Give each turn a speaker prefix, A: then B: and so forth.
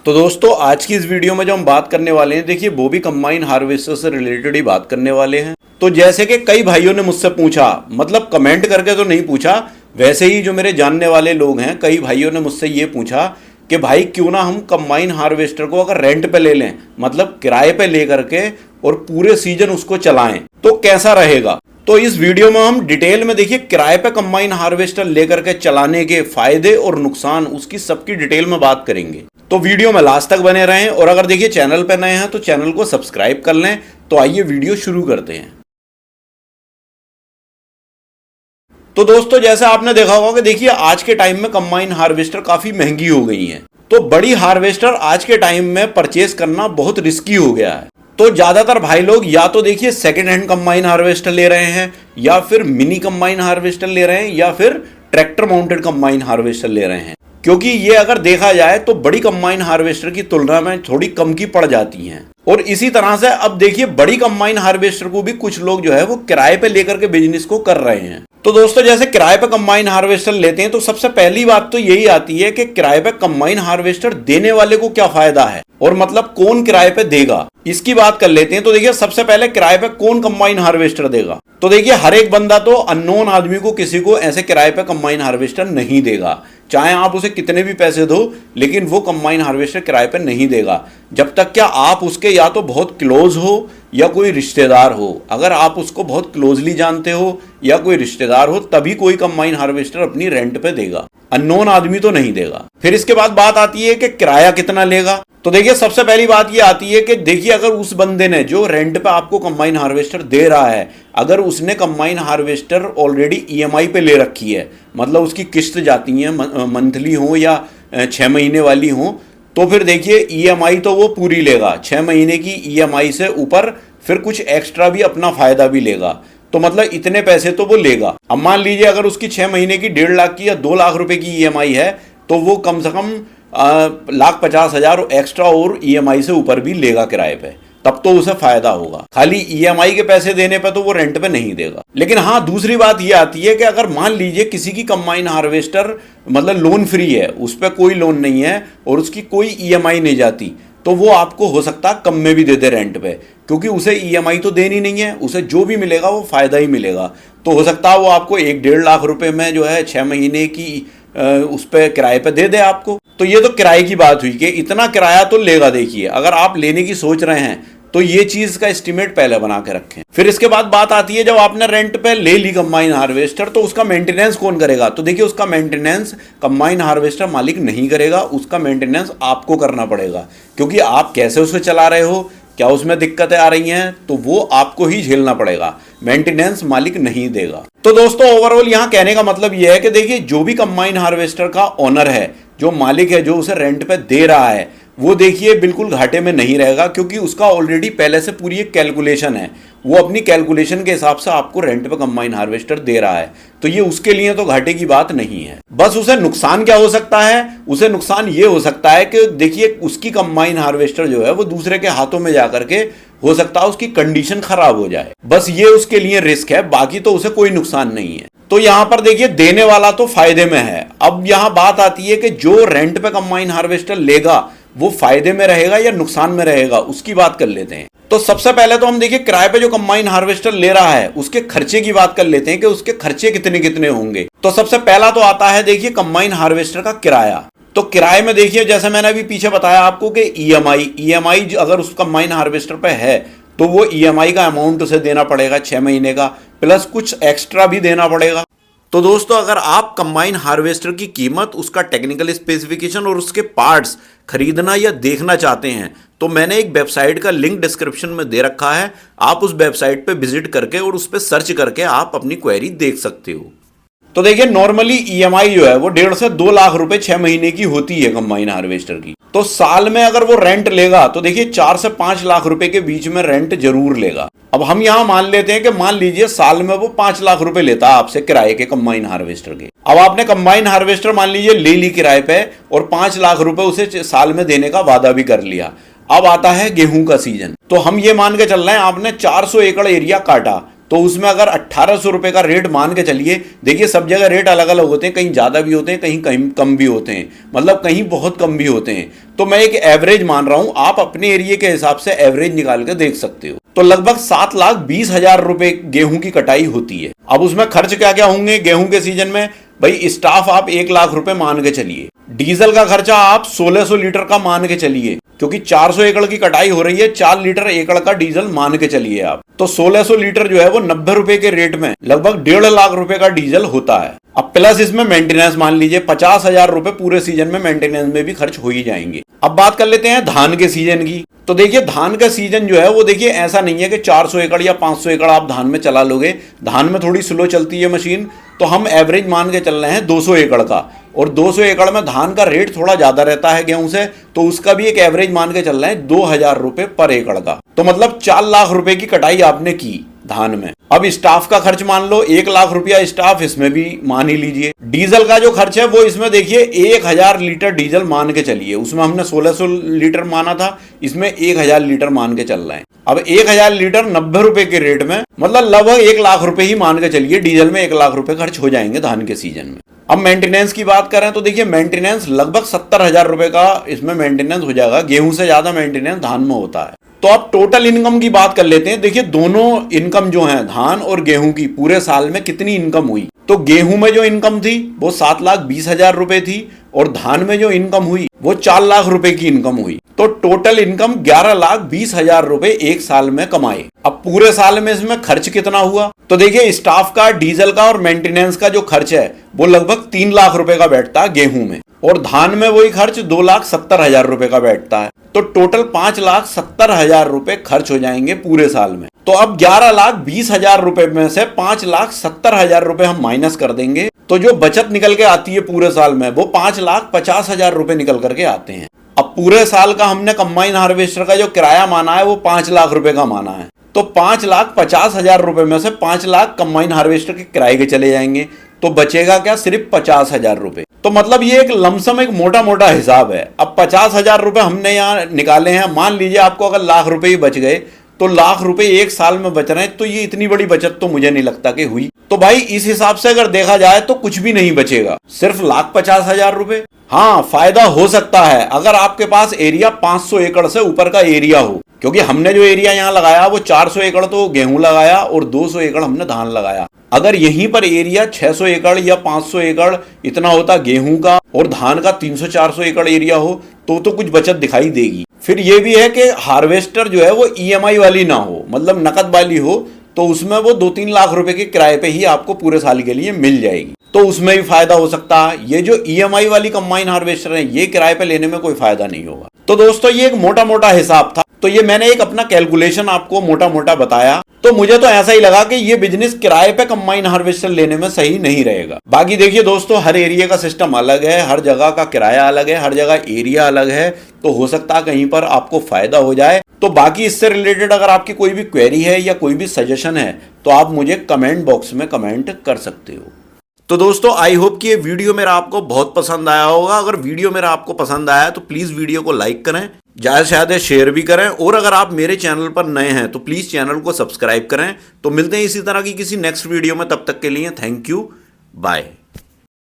A: तो दोस्तों आज की इस वीडियो में जो हम बात करने वाले हैं, देखिए वो भी कंबाइन हार्वेस्टर से रिलेटेड ही बात करने वाले हैं। तो जैसे कि कई भाइयों ने मुझसे पूछा, मतलब कमेंट करके तो नहीं पूछा, वैसे ही जो मेरे जानने वाले लोग हैं, कई भाइयों ने मुझसे ये पूछा कि भाई क्यों ना हम कंबाइन हार्वेस्टर को अगर रेंट पे ले लें, मतलब किराए पे ले करके और पूरे सीजन उसको चलाएं तो कैसा रहेगा। तो इस वीडियो में हम डिटेल में देखिए किराए पे कंबाइन हार्वेस्टर लेकर के चलाने के फायदे और नुकसान, उसकी सबकी डिटेल में बात करेंगे। तो वीडियो में लास्ट तक बने रहें और अगर देखिए चैनल पर नए हैं तो चैनल को सब्सक्राइब कर लें। तो आइए वीडियो शुरू करते हैं। तो दोस्तों जैसे आपने देखा होगा कि देखिए आज के टाइम में कंबाइन हार्वेस्टर काफी महंगी हो गई हैं। तो बड़ी हार्वेस्टर आज के टाइम में परचेज करना बहुत रिस्की हो गया है। तो ज्यादातर भाई लोग या तो देखिए सेकेंड हैंड कंबाइन हार्वेस्टर ले रहे हैं, या फिर मिनी कंबाइन हार्वेस्टर ले रहे हैं, या फिर ट्रैक्टर माउंटेड कंबाइन हार्वेस्टर ले रहे हैं। क्योंकि ये अगर देखा जाए तो बड़ी कंबाइन हार्वेस्टर की तुलना में थोड़ी कम की पड़ जाती हैं। और इसी तरह से अब देखिए बड़ी कंबाइन हार्वेस्टर को भी कुछ लोग जो है वो किराए पे लेकर के बिजनेस को कर रहे हैं। तो दोस्तों जैसे किराए पे कंबाइन हार्वेस्टर लेते हैं तो सबसे पहली बात तो यही आती है कि किराए पे कंबाइन हार्वेस्टर देने वाले को क्या फायदा है, और मतलब कौन किराए पे देगा, इसकी बात कर लेते हैं। तो देखिए सबसे पहले किराए पे कौन कंबाइन हार्वेस्टर देगा। तो देखिए हर एक बंदा तो अननोन आदमी को, किसी को ऐसे किराए पे कंबाइन हार्वेस्टर नहीं देगा, चाहे आप उसे कितने भी पैसे दो, लेकिन वो कंबाइन हार्वेस्टर किराए पे नहीं देगा जब तक क्या आप उसके या तो बहुत क्लोज हो या कोई रिश्तेदार हो। अगर आप उसको बहुत क्लोजली जानते हो या कोई रिश्तेदार हो तभी कोई कंबाइन हार्वेस्टर अपनी रेंट पे देगा, अननोन आदमी तो नहीं देगा। फिर इसके बाद बात आती है कि किराया कितना लेगा। तो देखिए सबसे पहली बात ये आती है कि देखिए अगर उस बंदे ने जो रेंट पे आपको कंबाइन हार्वेस्टर दे रहा है, अगर उसने कंबाइन हार्वेस्टर ऑलरेडी ईएमआई पे ले रखी है, मतलब उसकी किस्त जाती है मंथली हो या 6 महीने वाली हो, तो फिर देखिए ईएमआई तो वो पूरी लेगा। 6 महीने की ईएमआई से ऊपर फिर कुछ एक्स्ट्रा भी अपना फायदा भी लेगा। तो मतलब इतने पैसे तो वो लेगा। अब मान लीजिए अगर उसकी 6 महीने की 1.5 लाख की या 2 लाख रुपए की ईएमआई है, तो वो कम से कम 1,50,000 एक्स्ट्रा और ईएमआई से ऊपर भी लेगा किराए पे, तब तो उसे फायदा होगा। खाली ईएमआई के पैसे देने पे तो वो रेंट पे नहीं देगा। लेकिन हाँ, दूसरी बात ये आती है कि अगर मान लीजिए किसी की कंबाइन हार्वेस्टर मतलब लोन फ्री है, उस पर कोई लोन नहीं है और उसकी कोई ईएमआई नहीं जाती, तो वो आपको हो सकता है कम में भी दे दे रेंट पे, क्योंकि उसे ईएमआई तो देनी नहीं है, उसे जो भी मिलेगा वो फायदा ही मिलेगा। तो हो सकता है वो आपको 1-1.5 लाख रुपए में जो है 6 महीने की उस पर किराए पे दे दे आपको। तो ये तो किराए की बात हुई कि इतना किराया तो लेगा। देखिए अगर आप लेने की सोच रहे हैं तो ये चीज का एस्टिमेट पहले बना के रखें। फिर इसके बाद बात आती है, जब आपने रेंट पे ले ली कंबाइन हार्वेस्टर तो उसका मेंटेनेंस कौन करेगा। तो देखिए उसका मेंटेनेंस कंबाइन हार्वेस्टर मालिक नहीं करेगा, उसका मेंटेनेंस आपको करना पड़ेगा, क्योंकि आप कैसे उसे चला रहे हो, क्या उसमें दिक्कतें आ रही हैं, तो वो आपको ही झेलना पड़ेगा, मेंटेनेंस मालिक नहीं देगा। तो दोस्तों ओवरऑल यहाँ कहने का मतलब यह है कि देखिए जो भी कंबाइन हार्वेस्टर का ओनर है, जो मालिक है, जो उसे रेंट पे दे रहा है, वो देखिए बिल्कुल घाटे में नहीं रहेगा, क्योंकि उसका ऑलरेडी पहले से पूरी एक कैलकुलेशन है। वो अपनी कैलकुलेशन के हिसाब से आपको रेंट पे कंबाइन हार्वेस्टर दे रहा है, तो ये उसके लिए तो घाटे की बात नहीं है। बस उसे नुकसान क्या हो सकता है, उसे नुकसान ये हो सकता है कि देखिए उसकी कंबाइन हार्वेस्टर जो है वो दूसरे के हाथों में जाकर के हो सकता है उसकी कंडीशन खराब हो जाए, बस ये उसके लिए रिस्क है, बाकी तो उसे कोई नुकसान नहीं है। तो यहां पर देखिए देने वाला तो फायदे में है। अब यहां बात आती है कि जो रेंट पे कंबाइन हार्वेस्टर लेगा वो फायदे में रहेगा या नुकसान में रहेगा, उसकी बात कर लेते हैं। तो सबसे पहले तो हम देखिए किराए पे जो कंबाइन हार्वेस्टर ले रहा है उसके खर्चे की बात कर लेते हैं कि उसके खर्चे कितने कितने होंगे। तो सबसे पहला तो आता है देखिए कंबाइन हार्वेस्टर का किराया। तो किराए में देखिए जैसे मैंने अभी पीछे बताया आपको कि ईएमआई अगर उस कंबाइन हार्वेस्टर पे है तो वो ईएमआई का अमाउंट उसे देना पड़ेगा 6 महीने का, प्लस कुछ एक्स्ट्रा भी देना पड़ेगा। तो दोस्तों अगर आप कंबाइन हार्वेस्टर की कीमत, उसका टेक्निकल स्पेसिफिकेशन और उसके पार्ट्स खरीदना या देखना चाहते हैं तो मैंने एक वेबसाइट का लिंक डिस्क्रिप्शन में दे रखा है। आप उस वेबसाइट पे विजिट करके और उस पर सर्च करके आप अपनी क्वेरी देख सकते हो। तो देखिए नॉर्मली ईएमआई जो है वो 1.5 से 2 लाख रुपए 6 महीने की होती है कंबाइन हार्वेस्टर की। तो साल में अगर वो रेंट लेगा तो देखिए 4 से 5 लाख रुपए के बीच में रेंट जरूर लेगा। अब हम यहां मान लेते हैं कि मान लीजिए साल में वो 5 लाख रुपए लेता है आपसे किराए के कंबाइन हार्वेस्टर के। अब आपने कंबाइन हार्वेस्टर मान लीजिए ले ली किराए पे और 5 लाख रुपए उसे साल में देने का वादा भी कर लिया। अब आता है गेहूं का सीजन, तो हम ये मान के चल रहे हैं आपने 400 एकड़ एरिया काटा, तो उसमें अगर 1800 रुपए का रेट मान के चलिए, देखिए सब जगह रेट अलग अलग होते हैं, कहीं ज़्यादा भी होते हैं, कहीं कम भी होते हैं, मतलब कहीं बहुत कम भी होते हैं। तो मैं एक एवरेज मान रहा हूं, आप अपने एरिया के हिसाब से एवरेज निकाल के देख सकते हो। तो लगभग 7,20,000 रुपए गेहूं की कटाई होती है। अब उसमें खर्च क्या क्या होंगे गेहूं के सीजन में? भाई स्टाफ आप 1,00,000 रुपए मान के चलिए, डीजल का खर्चा आप 1600 लीटर का मान के चलिए, क्योंकि 400 एकड़ की कटाई हो रही है, 4 लीटर एकड़ का डीजल मान के चलिए आप। तो 1600 लीटर जो है वो 90 रुपए के रेट में लगभग 1.5 लाख रुपए का डीजल होता है। अब प्लस इसमें मेंटेनेंस मान लीजिए 50,000 रुपए पूरे सीजन में मेंटेनेंस में भी खर्च हो ही जाएंगे। अब बात कर लेते हैं धान के सीजन की। तो देखिए धान का सीजन जो है वो देखिए ऐसा नहीं है कि 400 एकड़ या 500 एकड़ आप धान में चला लोगे, धान में थोड़ी स्लो चलती है मशीन। तो हम एवरेज मान के चल रहे हैं 200 एकड़ का, और 200 एकड़ में धान का रेट थोड़ा ज्यादा रहता है गेहूं से, तो उसका भी एक एवरेज मान के चल रहे हैं 2,000 रुपए पर एकड़ का। तो मतलब 4 लाख रुपए की कटाई आपने की धान में। अब स्टाफ का खर्च मान लो 1 लाख रुपया स्टाफ, इसमें भी मान ही लीजिए। डीजल का जो खर्च है वो इसमें देखिए 1000 लीटर डीजल मान के चलिए, उसमें हमने 1600 लीटर माना था, इसमें 1000 लीटर मान के चल रहे हैं। अब 1000 लीटर 90 रुपए के रेट में मतलब लगभग 1 लाख रुपए ही मान के चलिए, डीजल में 1 लाख रुपए खर्च हो जाएंगे धान के सीजन में। अब मेंटेनेंस की बात करें तो देखिए मेंटेनेंस लगभग 70,000 रुपए का इसमें मेंटेनेंस हो जाएगा। गेहूं से ज्यादा मेंटेनेंस धान में होता है। तो अब टोटल इनकम की बात कर लेते हैं। देखिए दोनों इनकम जो है धान और गेहूं की पूरे साल में कितनी इनकम हुई, तो गेहूं में जो इनकम थी वो 7,20,000 रुपए थी, और धान में जो इनकम हुई वो 4 लाख रुपए की इनकम हुई। तो टोटल इनकम 11,20,000 रुपए एक साल में कमाए। अब पूरे साल में इसमें खर्च कितना हुआ, तो देखिए स्टाफ का, डीजल का और मेंटेनेंस का जो खर्च है वो लगभग 3 लाख रुपए का बैठता है गेहूं में, और धान में वही खर्च 2,70,000 रुपए का बैठता है। तो टोटल 5,70,000 रुपए खर्च हो जाएंगे पूरे साल में। तो अब 11,20,000 रुपए में से 5,70,000 रुपए हम माइनस कर देंगे, तो जो बचत निकल के आती है पूरे साल में वो 5,50,000 रुपए निकल करके आते हैं। अब पूरे साल का हमने कंबाइन हार्वेस्टर का जो किराया माना है वो 5 लाख रुपए का माना है, तो 5,50,000 रुपए में से 5 लाख कंबाइन हार्वेस्टर के किराए के चले जाएंगे, तो बचेगा क्या, सिर्फ 50,000 रुपए। तो मतलब ये एक लमसम, एक मोटा मोटा हिसाब है। अब 50,000 रुपए हमने यहाँ निकाले हैं, मान लीजिए आपको अगर लाख रुपए ही बच गए, तो लाख रुपए एक साल में बच रहे हैं, तो ये इतनी बड़ी बचत तो मुझे नहीं लगता कि हुई। तो भाई इस हिसाब से अगर देखा जाए तो कुछ भी नहीं बचेगा, सिर्फ 1,50,000 रुपए। हाँ फायदा हो सकता है अगर आपके पास एरिया 500 एकड़ से ऊपर का एरिया हो, क्योंकि हमने जो एरिया यहाँ लगाया वो 400 एकड़ तो गेहूं लगाया और 200 एकड़ हमने धान लगाया। अगर यहीं पर एरिया 600 एकड़ या 500 एकड़ इतना होता गेहूं का, और धान का 300-400 एकड़ एरिया हो, तो कुछ बचत दिखाई देगी। फिर ये भी है कि हार्वेस्टर जो है वो ईएमआई वाली ना हो, मतलब नकद वाली हो, तो उसमें वो 2-3 लाख रुपए के किराए पे ही आपको पूरे साल के लिए मिल जाएगी, तो उसमें भी फायदा हो सकता है। ये जो ईएमआई वाली कंबाइन हार्वेस्टर है ये किराए पे लेने में कोई फायदा नहीं होगा। तो दोस्तों ये एक मोटा मोटा हिसाब था, तो ये मैंने एक अपना कैलकुलेशन आपको मोटा मोटा बताया। तो मुझे तो ऐसा ही लगा कि ये बिजनेस किराए पे कंबाइन हार्वेस्टर लेने में सही नहीं रहेगा। बाकी देखिए दोस्तों, हर एरिया का सिस्टम अलग है, हर जगह का किराया अलग है, हर जगह एरिया अलग है, तो हो सकता है कहीं पर आपको फायदा हो जाए। तो बाकी इससे रिलेटेड अगर आपकी कोई भी क्वेरी है या कोई भी सजेशन है तो आप मुझे कमेंट बॉक्स में कमेंट कर सकते हो। तो दोस्तों आई होप कि ये वीडियो मेरा आपको बहुत पसंद आया होगा। अगर वीडियो मेरा आपको पसंद आया तो प्लीज़ वीडियो को लाइक करें, ज़्यादा से ज़्यादा शेयर भी करें, और अगर आप मेरे चैनल पर नए हैं तो प्लीज़ चैनल को सब्सक्राइब करें। तो मिलते हैं इसी तरह की किसी नेक्स्ट वीडियो में, तब तक के लिए थैंक यू, बाय।